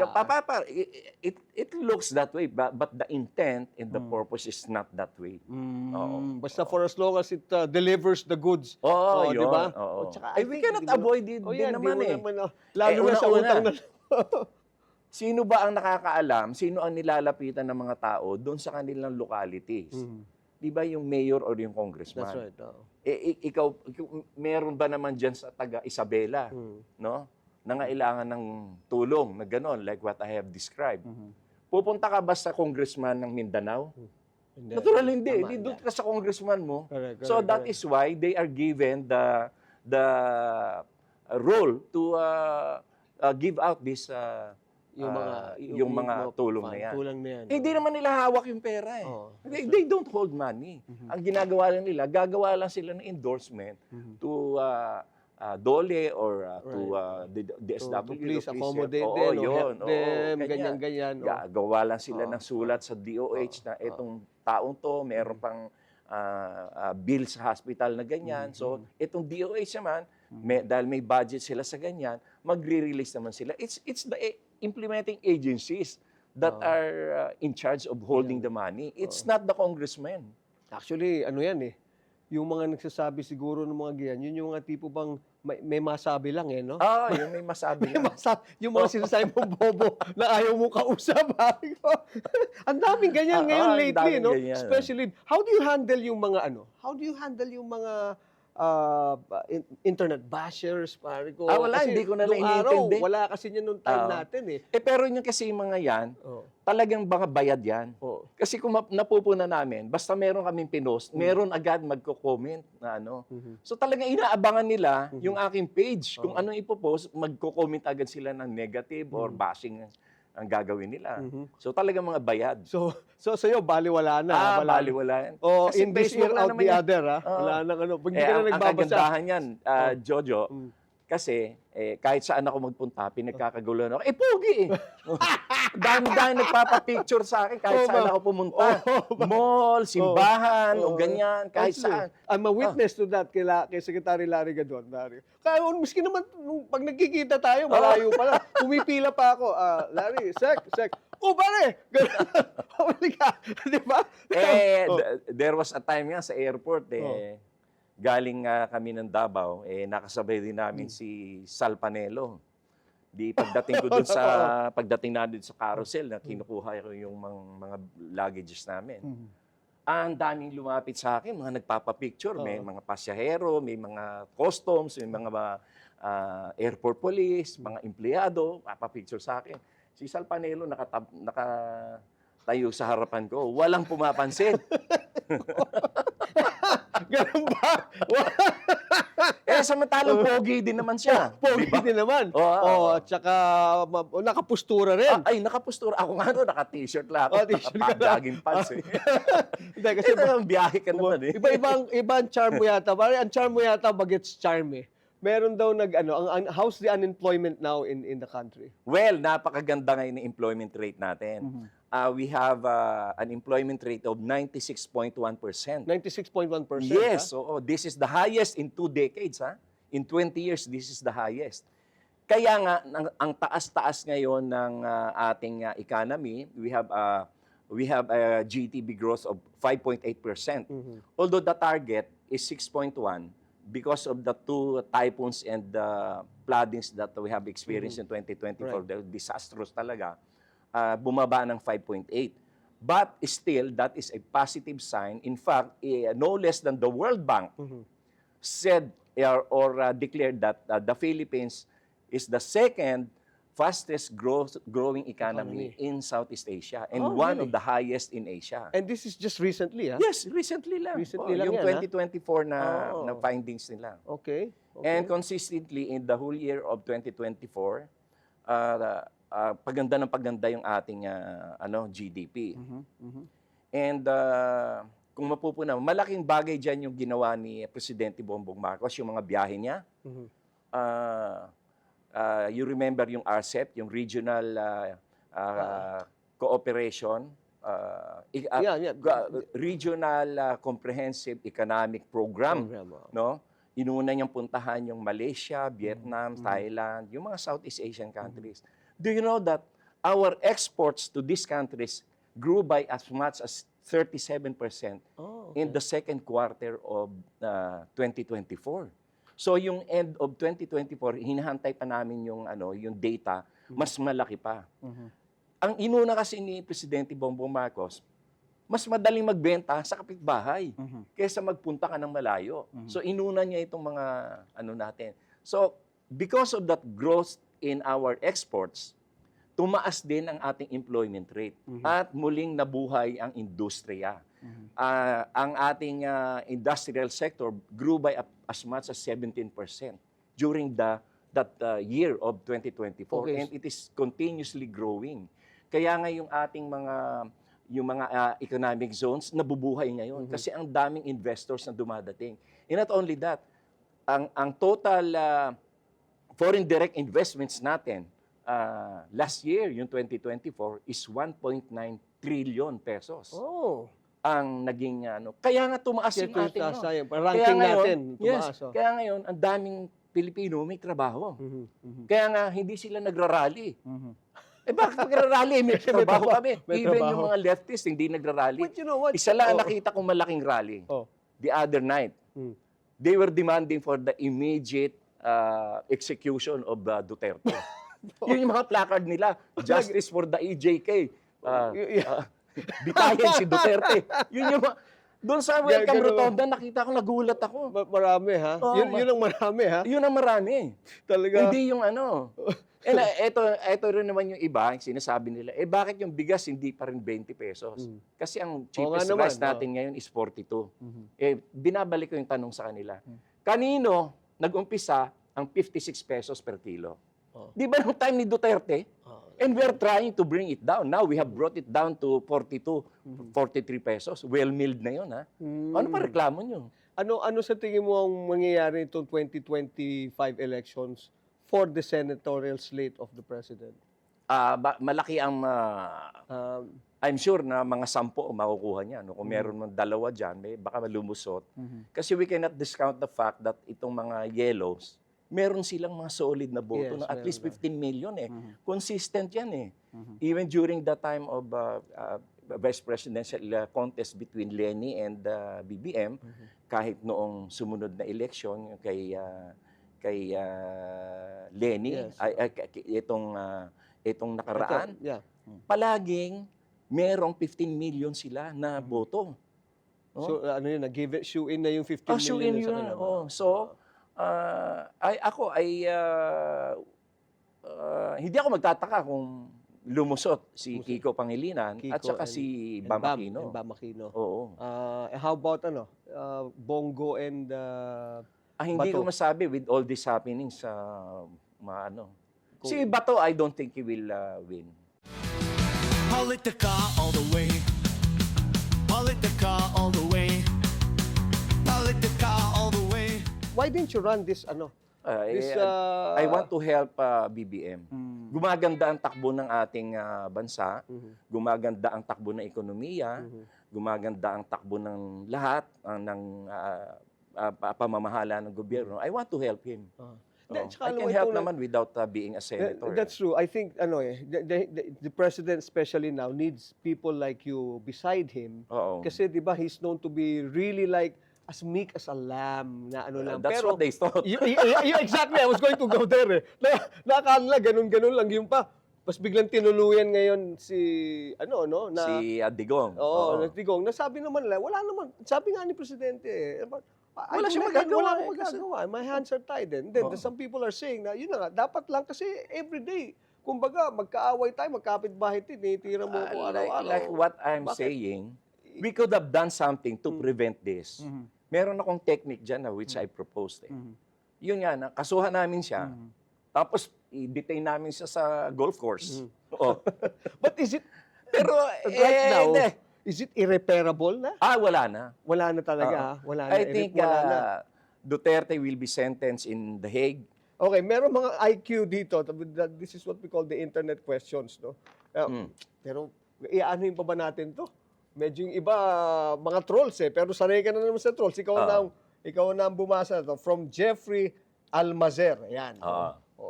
it looks that way, but the intent and the purpose is not that way. Oo. Basta for as long as it delivers the goods. Oo, di ba? yun, oo. Tsaka, Ay, we cannot avoid it din naman eh. Lalo na sa una-una. utang na... Sino ba ang nakakaalam, sino ang nilalapitan ng mga tao doon sa kanilang localities? Di ba yung mayor or yung congressman? That's right. oo. Ikaw, meron ba naman dyan sa taga Isabela, no? Nangailangan ng tulong na gano'n, like what I have described. Pupunta ka ba sa congressman ng Mindanao? Hindi. Natural hindi. Tama, Di doon ka sa congressman mo. Correct, So correct, that is why they are given the role to give out this yung mga tulong na yan. Tulong na yan. Hindi naman nila hawak yung pera eh. Oo, They don't hold money. Ang ginagawa lang nila, gagawa lang sila ng endorsement to DOLE or to the SW. To please to accommodate Oo, them, yun. help them, Oo, ganyan-ganyan. Gagawa lang sila ng sulat sa DOH na itong taong to, meron pang bill sa hospital na ganyan. So, itong DOH naman, dahil may budget sila sa ganyan, magre-release naman sila. It's the implementing agencies that are in charge of holding the money. It's not the congressman. Actually, ano yan eh. Yung mga nagsasabi siguro ng mga ganyan, yun yung mga tipo bang may masabi lang eh, no? Yung may masabi May lang. yung mga sinasabi mong bobo na ayaw mo kausap. Sabi ko. Ang daming ganyan ngayon ang lately, daming no? ganyan. Especially, how do you handle yung mga How do you handle yung mga internet bashers, pare ko? Wala, Kasi hindi ko na nung naiintindi. araw, wala kasi niya nung time Oo. natin eh. Pero yung kasi yung mga yan, Oh. talagang mga bayad yan. Oh. Kasi kung napupuna namin, basta meron kaming pinost, meron agad magko-comment na ano. So talagang inaabangan nila yung aking page. Kung ano ipopost, magko-comment agad sila ng negative or bashing ang gagawin nila. So talagang mga bayad. So sa'yo, baliwala na. Baliwala yan. Oh, Kasi in this Facebook ear, lang out naman the yan. other, ha? Oo. Wala nang ano. Pag hindi Eh, ka na ang nagbabasa. kagandahan yan, Jojo, kasi kahit saan ako magpunta, pinagkakagulo ako. Pogi eh! Dami-dami nagpapapicture sa akin kahit saan ako pumunta. Mall, simbahan, o ganyan, kahit That's true. saan. I'm a witness to that kay Secretary Larry Gadon. Kaya miski naman, pag nagkikita tayo, malayo pa lang. Pumipila pa ako. Larry, sec. Oh, pare! Huli ka. Di ba? There was a time nga sa airport, galing kami ng Davao, nakasabay din namin si Sal Panelo. Di pagdating natin sa carousel, na kinukuha ko yung mga luggages namin. Ang daming lumapit sa akin, mga nagpapapicture, may mga pasyahero, may mga customs, may mga airport police, mga empleyado, papapicture sa akin. Si Sal Panelo nakatayo sa harapan ko, walang pumapansin. Ganun ba? Samantalang pogi din naman siya. Pogi din naman. Oo. At saka nakapustura rin. Nakapustura. Ako nga naka-t-shirt lang ako. T-shirt ka lang. Naka-jogging pants eh. Hindi, kasi Biyahe ka naman eh. Iba ang charm mo yata. Pare, ang charm mo yata bagets charm eh. Meron daw how's the unemployment now in the country? Well, napakaganda ngayon ng employment rate natin. We have an employment rate of 96.1%. 96.1%. Yes, this is the highest in 2 decades. In 20 years, this is the highest. Kaya nga, ang taas-taas ngayon ng ating economy, we have a GDP growth of 5.8%. Although the target is 6.1%, because of the 2 typhoons and the floodings that we have experienced in 2024, Right. they're disastrous talaga, bumaba ng 5.8. But still, that is a positive sign. In fact, no less than the World Bank said or declared that the Philippines is the second fastest growing economy in Southeast Asia and one really? of the highest in Asia. And this is just recently, ha? Yes, recently lang. Recently lang yung yan, 2024 na findings nila. Okay. And consistently in the whole year of 2024, paganda ng paganda yung ating GDP. And kung mapupuna, malaking bagay dyan yung ginawa ni Presidente Bongbong Marcos, yung mga biyahe niya. You remember yung RCEP, yung Regional Cooperation, Regional Comprehensive Economic Program. No? Inuna niyang puntahan yung Malaysia, Vietnam, Thailand, yung mga Southeast Asian countries. Do you know that our exports to these countries grew by as much as 37% in the second quarter of 2024? So yung end of 2024, hinahantay pa namin yung data, mas malaki pa. Ang inuna kasi ni Presidente Bongbong Marcos, mas madaling magbenta sa kapitbahay kaysa magpunta ka ng malayo. So inuna niya itong mga natin. So because of that growth in our exports, tumaas din ang ating employment rate at muling nabuhay ang industriya. Ang ating industrial sector grew by as much as 17% during that year of 2024. Okay. And it is continuously growing. Kaya nga yung ating mga economic zones nabubuhay ngayon kasi ang daming investors na dumadating. And not only that, ang total foreign direct investments natin last year, yung 2024, is 1.9 trillion pesos. Ang naging Kaya nga tumaas yung ating ranking natin tumaas. Kaya ngayon, ang daming Pilipino may trabaho. Kaya nga, hindi sila nagrarally. Bakit nagrarally? May trabaho kami. Even yung mga leftists, hindi nagrarally. But you know what? Isa lang nakita kong malaking rally. The other night, they were demanding for the immediate execution of Duterte. Yun yung mga placard nila. Justice for the EJK. Bitayin si Duterte. Yun yung doon sa welcome Ganun. rotonda, nakita ko, nagulat ako. Marami, ha? Oo, Yun ang marami, ha? Yun ang marami. Talaga. Hindi yung ano. And ito rin naman yung iba, yung sinasabi nila, bakit yung bigas hindi pa rin 20 pesos? Kasi ang cheapest naman, rice natin ngayon is 42. Binabalik ko yung tanong sa kanila. Kanino nag-umpisa ang 56 pesos per kilo? Di ba nung time ni Duterte? And we're trying to bring it down. Now, we have brought it down to 42, 43 pesos. Well-milled na yun, ha? Ano pa reklamo nyo? Ano sa tingin mo ang mangyayari itong 2025 elections for the senatorial slate of the president? Malaki ang... I'm sure na mga 10 ang makukuha niya. No? Kung meron man 2 dyan, baka malumusot. Kasi we cannot discount the fact that itong mga yellows, meron silang mga solid na boto Yes, na at least meron 15 million eh. Consistent yan eh. Even during the time of vice presidential contest between Leni and BBM, kahit noong sumunod na election kay Leni, Yes. itong nakaraan, Yeah. palaging merong 15 million sila na boto. So, ano yun, give it, shoe in na yung 15 Shoe million in sa yun. kanila. So, hindi ako magtataka kung lumusot si Kiko Pangilinan at Kiko saka and- si and Bam Bam Aquino. and Bam Aquino. Oo. How about Bongo and Hindi Bato? ko masabi with all these happenings sa Si Bato, I don't think he will win. Politica all the way. Politica all the way. Politica all the way. Why didn't you run this I want to help BBM. Gumaganda ang takbo ng ating bansa, gumaganda ang takbo ng ekonomiya, gumaganda ang takbo ng lahat ng pamamahala ng gobyerno. I want to help him. Tsaka I alam can mo, help ito na- naman without being a senator. That's true. I think the president especially now needs people like you beside him. Oo. Kasi 'di ba he's known to be really like as meek as a lamb na ano lang. That's Pero what they thought. Exactly, I was going to go there. Nakakala ganun-ganun lang yung pa. Pas biglang tinuluyan ngayon si Si Digong. Oo, nagtigong. Nasabi naman nila, wala naman. Sabi nga ni presidente, Wala siyang magagawa Wala eh, akong magagawa. My hands are tied. And then some people are saying na, yun na nga, dapat lang kasi everyday. Kumbaga, magkaaway tayo, magkapit-bahay tayo, tinitira mo ko araw-araw. Like what I'm Bakit? saying, we could have done something to prevent this. Meron akong technique dyan which I proposed. Yun nga, kasuhan namin siya. Tapos, i-detain namin siya sa golf course. Oo. But is it, Pero, right now, hindi. is it irreparable na? Wala na. Wala na talaga, ha? Wala na. I think wala na. Duterte will be sentenced in The Hague. Okay, meron mga IQ dito. This is what we call the internet questions, no? Pero, iaanohin pa ba natin to? Medyo yung iba, mga trolls eh. Pero sanay ka na naman sa trolls. Ikaw na ang bumasa to. From Jeffrey Almazer. Ayan.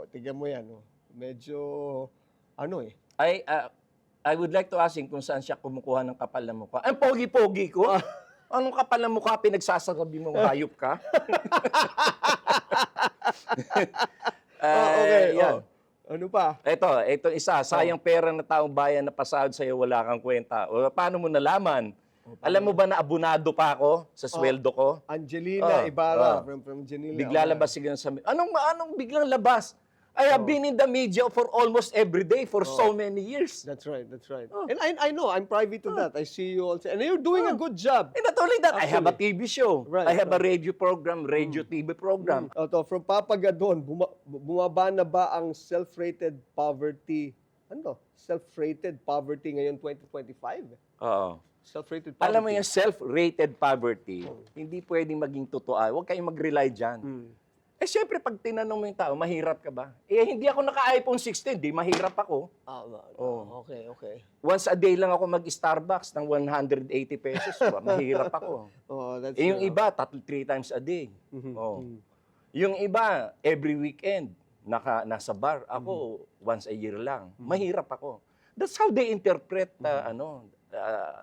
Tignan mo yan. Medyo, I would like to ask him kung saan siya kumukuha ng kapal ng mukha. Ang pogi-pogi ko. Anong kapal ng mukha pinagsasabi mong hayop ka? Okay. Yan. Ano pa? Ito isa. Sayang pera na taong bayan na pasahod sa'yo, wala kang kwenta. O, paano mo nalaman? Alam mo ba na abunado pa ako sa sweldo ko? Angelina Ibarra from Janila. Bigla labas sigla sa... Anong biglang labas? I have been in the media for almost every day for so many years. That's right. And I know, I'm privy to that. I see you also. And you're doing a good job. And not only that, I have a TV show. Right, I have a radio program, radio TV program. From Papa Gadon, bumaba na ba ang self-rated poverty? Self-rated poverty ngayon 2025? Oo. Self-rated poverty. Alam mo yung self-rated poverty, hindi pwedeng maging totoo. Huwag kayong mag-rely dyan. Siyempre, pag tinanong mo yung tao, mahirap ka ba? Hindi ako naka-iPhone 16, di mahirap ako. Okay. Once a day lang ako mag-Starbucks ng 180 pesos. Mahirap ako. That's Yung iba, 3 times a day. Yung iba, every weekend, nasa bar. Ako, once a year lang. Mahirap ako. That's how they interpret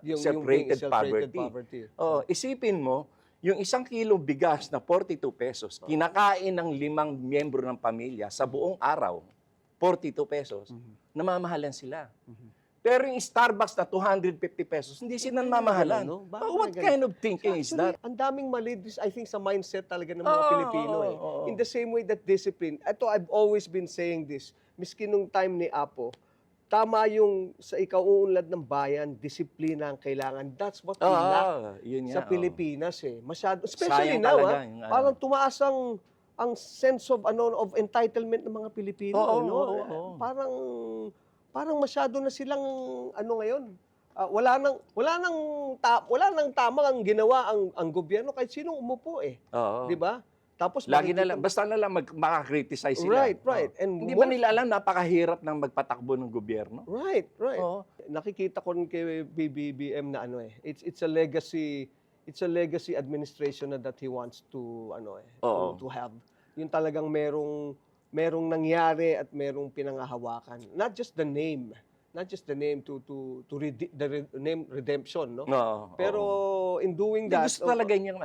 yung self-rated self-rated poverty. poverty. Isipin mo, Yung 1 kilo bigas na 42 pesos, kinakain ng 5 miyembro ng pamilya sa buong araw, 42 pesos, namamahalan sila. Pero yung Starbucks na 250 pesos, hindi sila namamahalan. No? Bakit What ganun? kind of thinking is Actually, that? ang daming mali, I think, sa mindset talaga ng mga Oo, Pilipino. oo, Eh. oo. In the same way that discipline, ito, I've always been saying this, miski nung time ni Apo, tama yung sa ikauunlad ng bayan, disiplina ang kailangan. That's what we lack Yun sa nga, Pilipinas eh. Masyado, especially Sayang now, talaga yung ano. parang tumaas ang sense of entitlement ng mga Pilipino, Oo, no? oo, oo. Parang masyado na silang ngayon. Wala nang tama ang ginawa ang gobyerno kahit sinong umupo eh. Oo. 'Di ba? Tapos Lagi na makikita lang, mo- basta na lang makakriticize sila. Right. Oo. And Hindi ba nila alam napakahirap ng magpatakbo ng gobyerno? Right. Oo. Nakikita ko rin kay BBM na it's a legacy administration na that he wants to Oo. to have. Yung talagang merong nangyari at merong pinangahawakan. Not just the name to name redemption, no? Oo. Pero in doing Hindi, that, gusto talaga niyang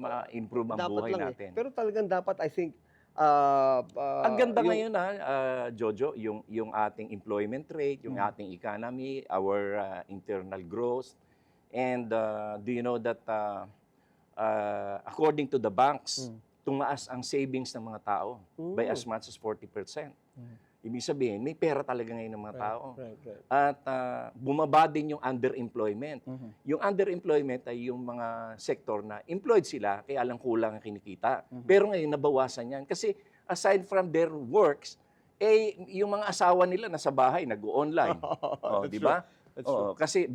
ma-improve ang dapat buhay lang natin. Pero talagang dapat, I think, Ang ganda yung- ngayon Jojo, yung ating employment rate, yung ating economy, our internal growth. And do you know that according to the banks, tumaas ang savings ng mga tao by as much as 40%. Ibig sabihin, may pera talaga ngayon ng mga tao. Right. At bumaba din yung underemployment. Yung underemployment ay yung mga sektor na employed sila, kaya lang kulang ang kinikita. Pero ngayon, nabawasan yan. Kasi aside from their works, yung mga asawa nila nasa bahay, nag-online. That's Di ba? That's true. Kasi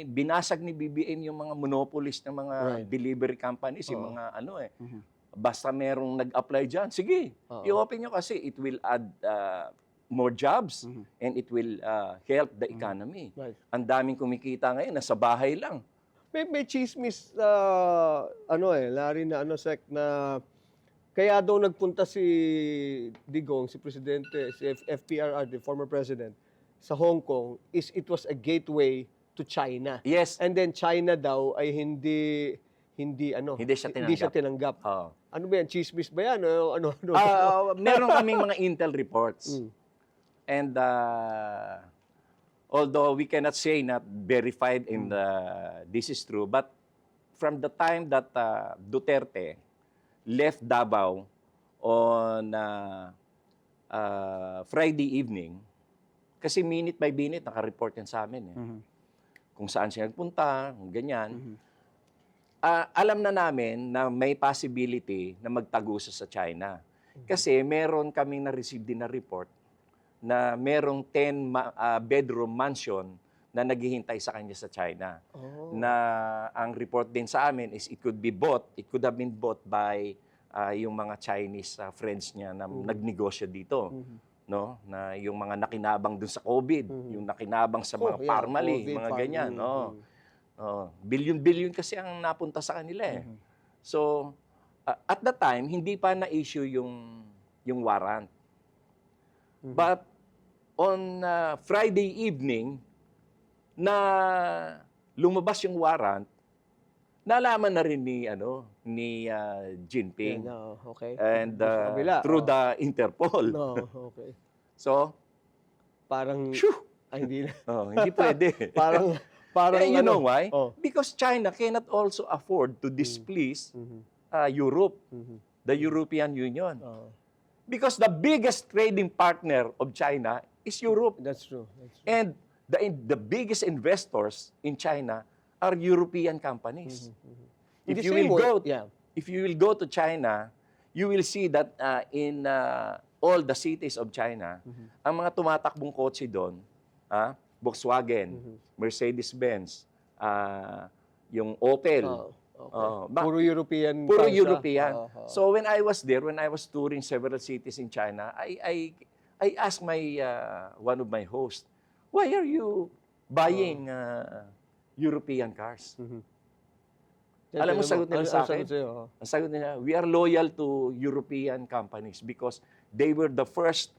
binasag ni BBM yung mga monopolist ng mga Right. delivery companies, yung mga basta merong nag-apply dyan, sige, i-open nyo kasi it will add more jobs and it will help the economy. Right. Ang daming kumikita ngayon, nasa bahay lang. May chismis, Larry, Sec, na kaya daw nagpunta si Digong, si Presidente, si FPRR, the former President, sa Hong Kong, it was a gateway to China. Yes. And then China daw ay hindi siya tinanggap. Oo. Ano ba yan? Chismis ba yan? Ano? Meron kaming mga intel reports. And although we cannot say not verified and this is true, but from the time that Duterte left Davao on Friday evening, kasi minute by minute naka-report yan sa amin. Kung saan siya nagpunta, kung ganyan. Alam na namin na may possibility na magtagusa sa China. Kasi meron kaming na-receive din na report na merong 10 bedroom mansion na naghihintay sa kanya sa China. Na ang report din sa amin is it could have been bought by yung mga Chinese friends niya na nagnegosyo dito. No? Na yung mga nakinabang dun sa COVID, yung nakinabang sa mga Parmali, COVID, mga ganyan. Parmali. Billion-billion kasi ang napunta sa kanila eh. So, at the time, hindi pa na-issue yung warrant. But on Friday evening, na lumabas yung warrant, nalaman na rin ni Jinping. Okay. And Sa kabila, through the Interpol. No, okay. So, Parang, shoo! hindi na. Hindi pwede. Parang, You know why? Oh. Because China cannot also afford to displease Europe, the European Union. Because the biggest trading partner of China is Europe. That's true. And the biggest investors in China are European companies. In the If you same will way, go, yeah. if you will go to China, you will see that in all the cities of China, ang mga tumatakbong kotse doon, Volkswagen, Mercedes-Benz, yung Opel. Okay. Puro European. Puro cars, European. So, So when I was there, when I was touring several cities in China, I asked one of my hosts, why are you buying European cars? Alam mo, sagot nila sa akin? Ang sagot nila, we are loyal to European companies because they were the first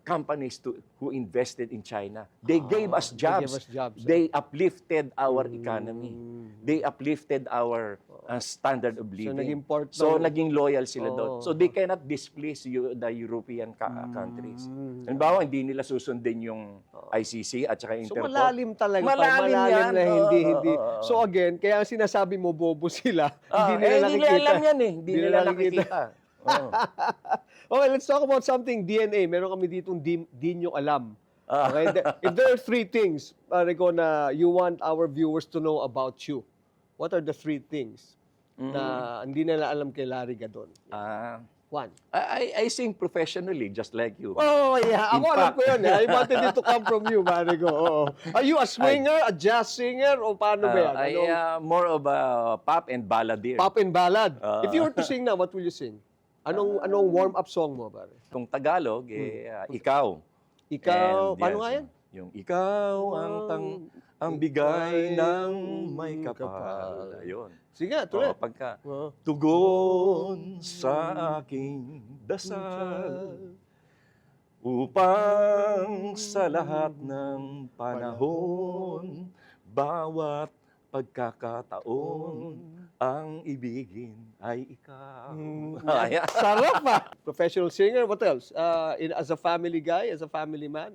companies who invested in China. They gave us they jobs. gave us jobs, They uplifted our economy. They uplifted our standard of living. nag-import So, ng- naging loyal sila doon. Oo. So, they cannot displease the European countries. Halimbawa, hindi nila susundin yung ICC at saka So Interpol. malalim talaga. Malalim yan. na hindi. Oo. So again, kaya sinasabi mo bobo sila. Ah, hindi nila hindi nila nakikita. alam yan eh. Hindi nila nakikita. Oo. Okay, let's talk about something DNA. Meron kami ditong di nyo alam. Ah. Okay? If there are 3 things, pare ko, na you want our viewers to know about you, what are the 3 things na hindi nila alam kay Larry Gadon? Ah, 1. I sing professionally, just like you. Oh, yeah. Ako In alam fact- ko yun. I wanted it to come from you, pare ko. Oo. Are you a swinger, a jazz singer, o paano ba yan? More of a pop and balladeer. Pop and ballad. If you were to sing now, what will you sing? Anong warm-up song mo, pare? Kung Tagalog, ikaw. Ikaw, And paano yes, nga yan? Yung ikaw ang bigay ng may kapal. Ayun. Sige nga, Oo, tuloy. pagka Oo. tugon sa aking dasal upang sa lahat ng panahon, bawat pagkakataon, ang ibigin ay ikaw. Ayan. Sarap ah! Professional singer, what else? As a family guy, as a family man,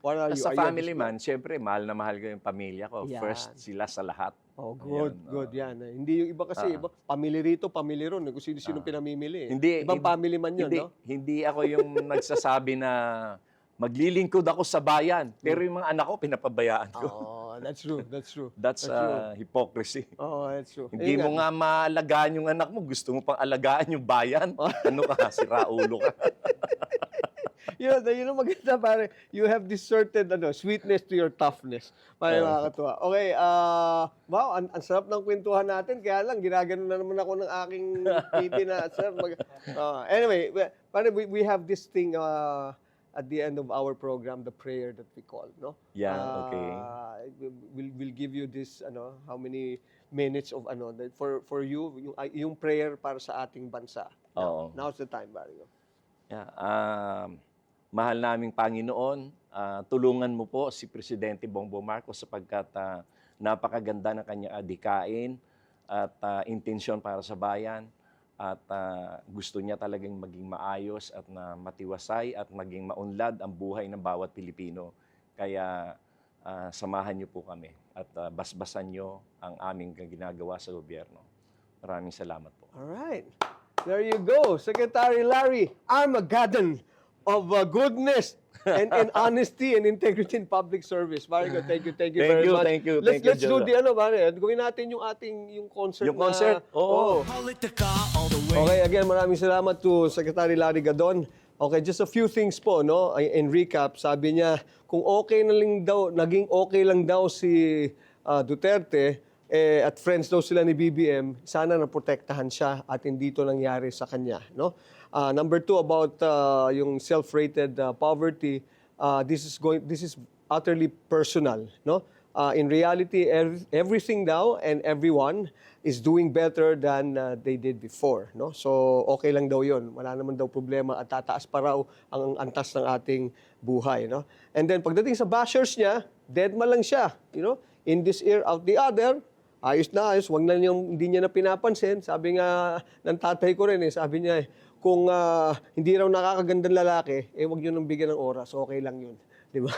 what are you? Sa Are you a family business- man, siyempre, mahal na mahal ko yung pamilya ko. Yan. First, sila sa lahat. Oh, good, Ayan, good. Yan. Hindi yung iba kasi, iba, pamilya rito, pamilya ron. Kung sino-sino pinamimili. Ibang family man yun, no? Hindi ako yung nagsasabi na maglilingkod ako sa bayan. Pero yung mga anak ko, pinapabayaan ko. Oh, that's true. That's true. That's true. hypocrisy. Oh, that's true. Hindi mo nga maalagaan yung anak mo, gusto mo pang alagaan yung bayan. Ano ka, si Raulo ka. Yun ang maganda, pare. You have this certain sweetness to your toughness. Pare, makakatuwa. Okay, wow, ang sarap ng kwentuhan natin. Kaya lang, ginagano na naman ako ng aking baby na, sir. Anyway, pare, we have this thing at the end of our program, the prayer that we call, no? Yeah, okay. We'll give you this, how many minutes of, for you, yung prayer para sa ating bansa. Oo. Now's the time, pare. Yeah, mahal naming Panginoon, tulungan mo po si Presidente Bongbong Marcos sapagkat napakaganda ng kanyang adhikain at intensyon para sa bayan at gusto niya talagang maging maayos at na matiwasay at maging maunlad ang buhay ng bawat Pilipino. Kaya samahan niyo po kami at basbasan niyo ang aming ginagawa sa gobyerno. Maraming salamat po. All right. There you go. Secretary Larry Armageddon of goodness and honesty and integrity in public service. Very good. Thank you very much. Thank you, Let's do Jola. the pare. Gawin natin yung concert. Yung concert? Oo. Politica all the way. Okay, again, maraming salamat to Secretary Larry Gadon. Okay, just a few things po, no? In recap, sabi niya, kung okay na lang daw, naging okay lang daw si Duterte, at friends daw sila ni BBM, sana naprotektahan siya at hindi ito nangyari sa kanya, no? Number 2, about yung self-rated poverty, this is utterly personal, no? In reality, everything now and everyone is doing better than they did before, no? So okay lang daw 'yon. Wala naman daw problema at tataas pa raw ang antas ng ating buhay, no? And then pagdating sa bashers niya, deadma lang siya, in this ear out the other. Ayos na ayos, wag na hindi niya na pinapansin. Sabi nga ng tatay ko rin sabi niya kung hindi raw nakakagandang lalaki, wag niyo nang bigyan ng oras, okay lang 'yun. Di ba?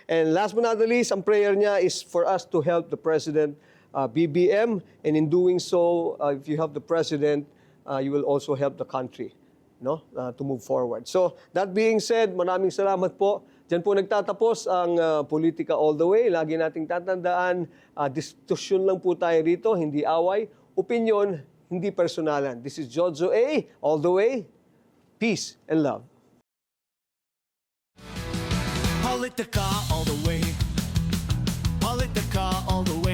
And last but not the least, ang prayer niya is for us to help the President, BBM, and in doing so, if you help the President, you will also help the country, no? To move forward. So, that being said, maraming salamat po. Diyan po nagtatapos ang Politika All the Way. Lagi nating tatandaan, diskusyon lang po tayo rito, hindi away. Opinion, hindi personalan. This is Jojo A. All the Way. Peace and love. Politica all the way. Politica all the way.